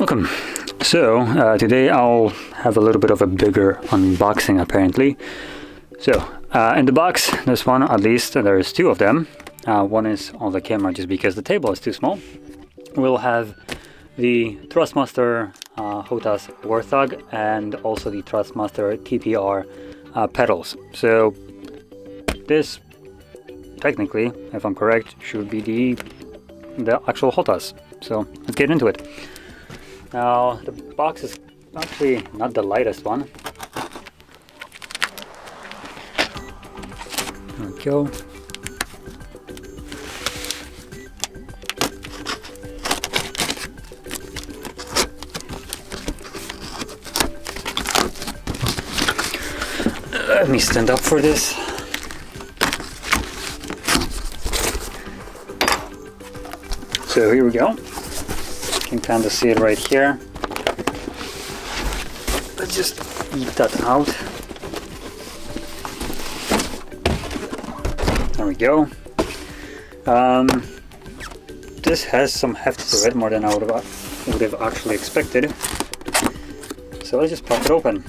welcome. So today I'll have a little bit of a bigger unboxing apparently. So in the box, this one at least, there's two of them. One is on the camera just because the table is too small. We'll have the Thrustmaster Hotas Warthog and also the Thrustmaster TPR pedals. So this technically, if I'm correct, should be the actual Hotas. So let's get into it. Now the box is actually not the lightest one. There we go. Let me stand up for this. So here we go. You can kind of see it right here. Let's just eat that out. There we go. This has some heft to it, more than I would have actually expected. So let's just pop it open.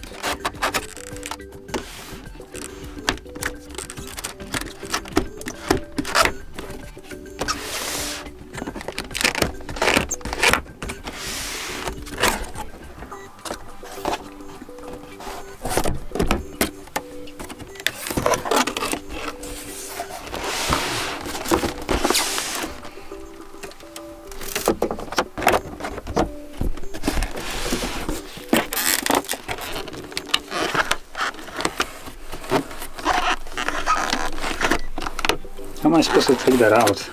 How am I supposed to take that out?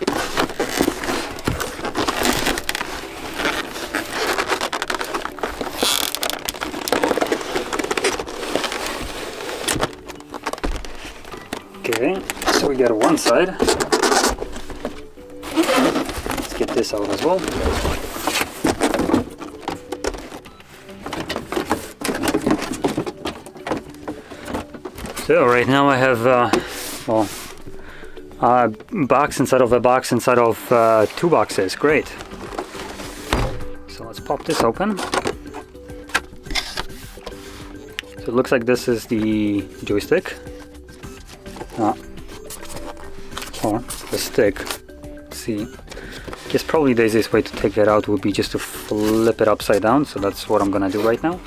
Okay, so we got one side. Let's get this out as well. So right now I have, box inside of a box inside of two boxes. Great. So let's pop this open. So it looks like this is the joystick. Or the stick. Let's see. I guess probably the easiest way to take that out would be just to flip it upside down. So that's what I'm gonna do right now.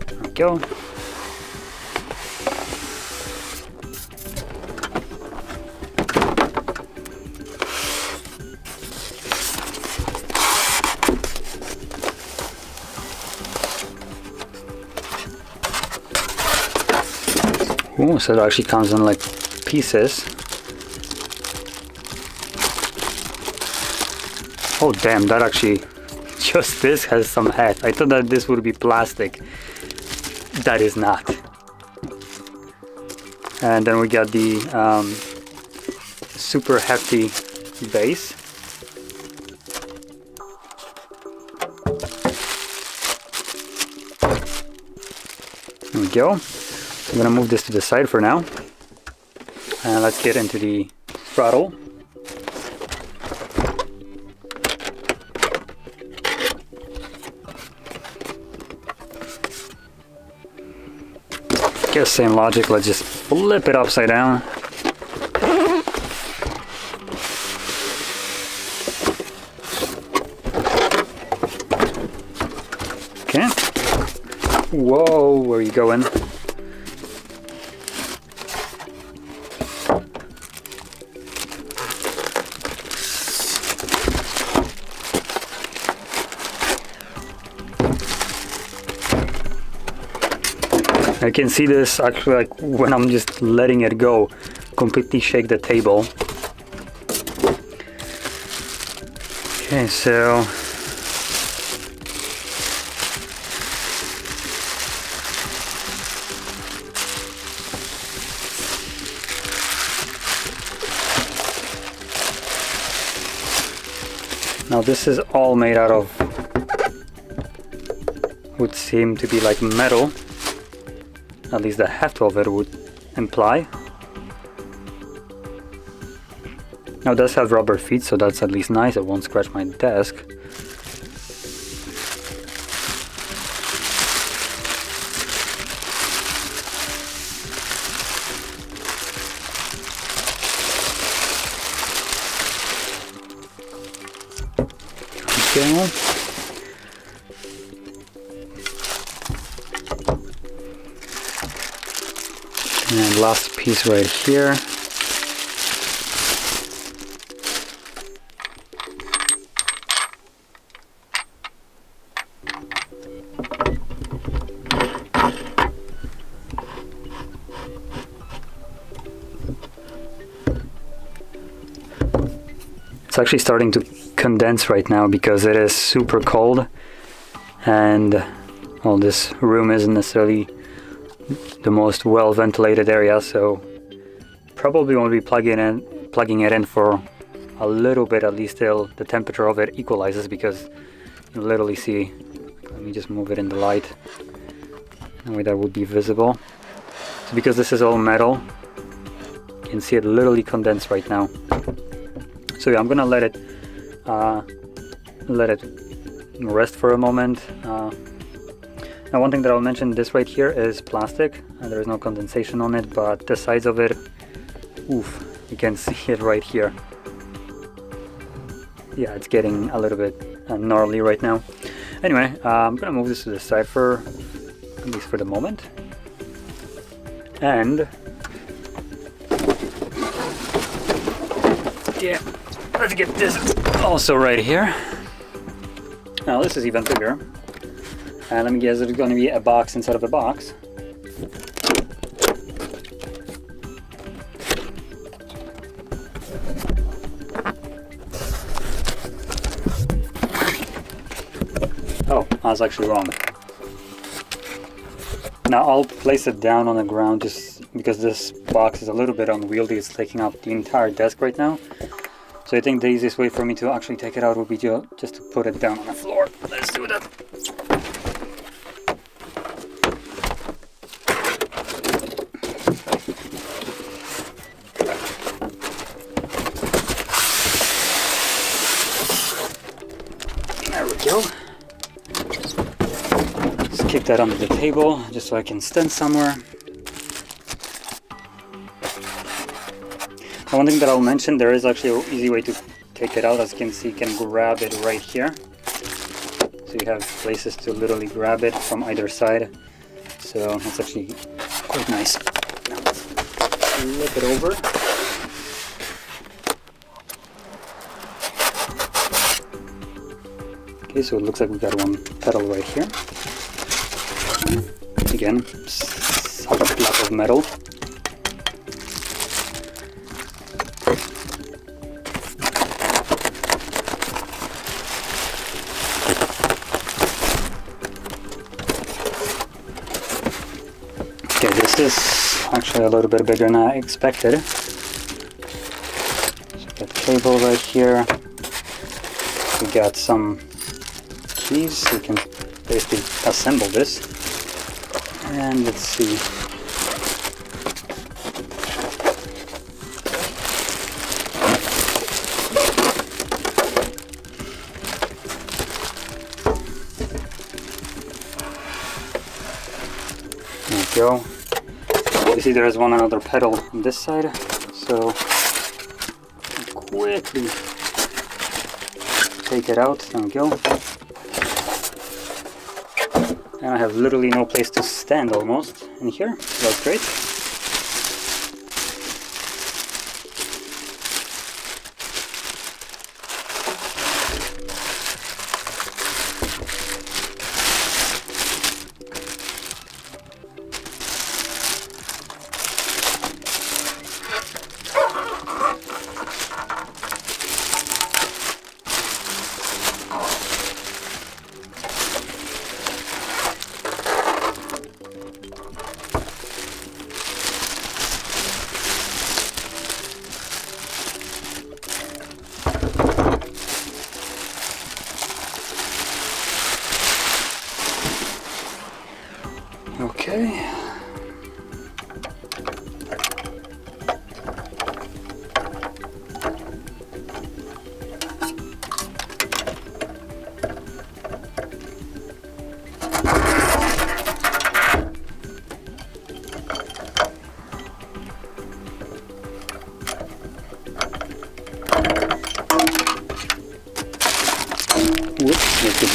There we go. Ooh, so it actually comes in like pieces. Oh damn, that actually, just this has some heft. I thought that this would be plastic. That is not. And then we got the super hefty base. There we go. I'm gonna move this to the side for now, and let's get into the throttle. Guess same logic, let's just flip it upside down. Okay. Whoa, where are you going? I can see this actually, like when I'm just letting it go, completely shake the table. Okay, so now this is all made out of would seem to be like metal. At least the heft of it would imply. Now it does have rubber feet, so that's at least nice. It won't scratch my desk. Okay. And last piece right here. It's actually starting to condense right now because it is super cold, and well, this room isn't necessarily the most well ventilated area, so probably won't be plugging it in for a little bit, at least till the temperature of it equalizes, because you literally see, let me just move it in the light, that way that would be visible. So because this is all metal, you can see it literally condense right now. So yeah, I'm gonna let it rest for a moment. Now one thing that I'll mention, this right here is plastic, and there is no condensation on it, but the sides of it, oof, you can see it right here. Yeah, it's getting a little bit gnarly right now. Anyway, I'm gonna move this to the side for, at least for the moment. And yeah, let's get this also right here. Now this is even bigger. And let me guess, it's going to be a box inside of a box. Oh, I was actually wrong. Now I'll place it down on the ground just because this box is a little bit unwieldy. It's taking up the entire desk right now. So I think the easiest way for me to actually take it out would be just to put it down on the floor. Let's do that. There we go. Just kick that under the table just so I can stand somewhere. Now, one thing that I'll mention, there is actually an easy way to take it out. As you can see, you can grab it right here. So you have places to literally grab it from either side. So it's actually quite nice. Now let's flip it over. Okay, so it looks like we got one pedal right here. Again, solid block of metal. Okay, this is actually a little bit bigger than I expected. So got the cable right here. We got some keys, so you can basically assemble this. And let's see. There we go. You see there is another pedal on this side, so quickly take it out. There we go. And I have literally no place to stand almost in here, so that's great.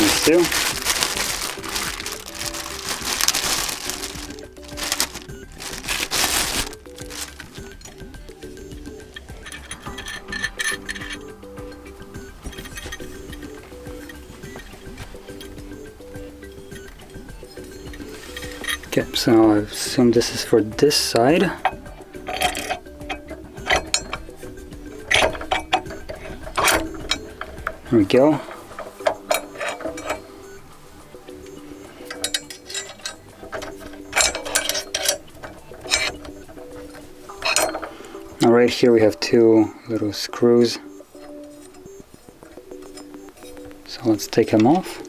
these two. Okay, so I assume this is for this side. There we go. Now right here we have two little screws. So let's take them off.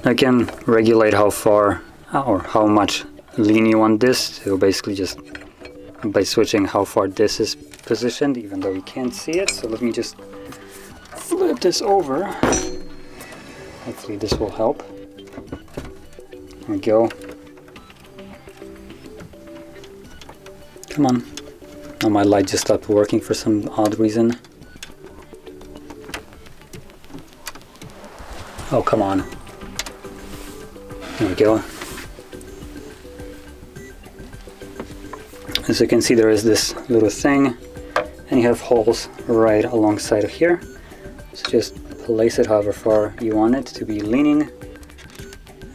I can regulate how far or how much lean you want this, so basically just by switching how far this is positioned, even though you can't see it. So let me just flip this over. Hopefully this will help. There we go. Come on. Oh, my light just stopped working for some odd reason. Oh, come on. There we go. As you can see, there is this little thing, and you have holes right alongside of here. So just place it however far you want it to be leaning.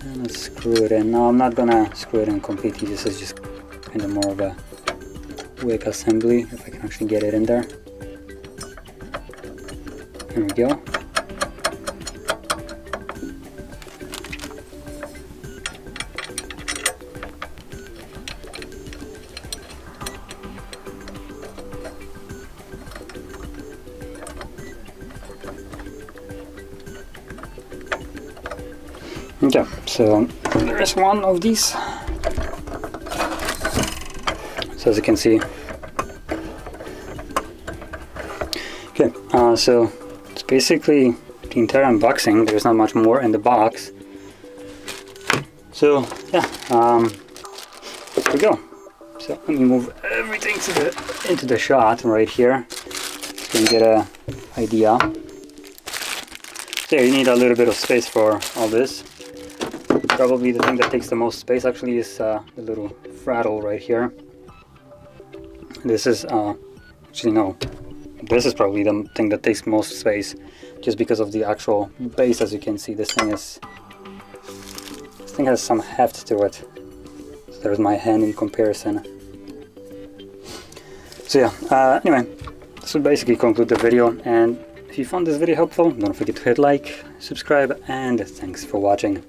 And let's screw it in. Now I'm not gonna screw it in completely, this is just kind of more of a wick assembly, if I can actually get it in there. There we go. Okay, so there is one of these. So as you can see. Okay, so it's basically the entire unboxing. There's not much more in the box. So yeah, there we go. So let me move everything into the shot right here, so you can get an idea. So you need a little bit of space for all this. Probably the thing that takes the most space actually is the little throttle right here. This is actually no, this is probably the thing that takes most space, just because of the actual base. As you can see, this thing has some heft to it. So there's my hand in comparison. So yeah, anyway, this will basically conclude the video, and if you found this video helpful, don't forget to hit like, subscribe, and thanks for watching.